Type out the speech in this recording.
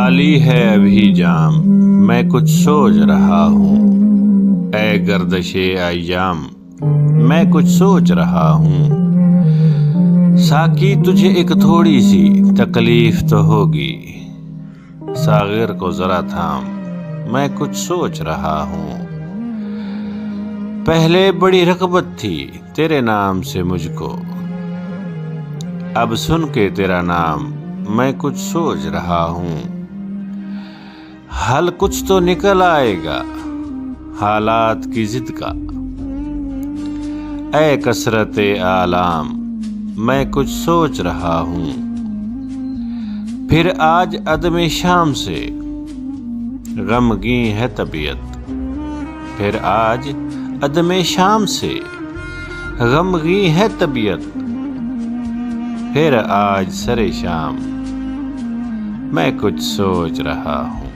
خالی ہے ابھی جام میں کچھ سوچ رہا ہوں، اے گردش ایام میں کچھ سوچ رہا ہوں۔ ساقی تجھے ایک تھوڑی سی تکلیف تو ہوگی، ساغر کو ذرا تھام میں کچھ سوچ رہا ہوں۔ پہلے بڑی رغبت تھی تیرے نام سے مجھ کو، اب سن کے تیرا نام میں کچھ سوچ رہا ہوں۔ حل کچھ تو نکل آئے گا حالات کی ضد کا، اے کثرت آلام میں کچھ سوچ رہا ہوں۔ پھر آج عدم شام سے غمگین ہے طبیعت، پھر آج عدم شام سے غمگین ہے طبیعت، پھر آج سر شام میں کچھ سوچ رہا ہوں۔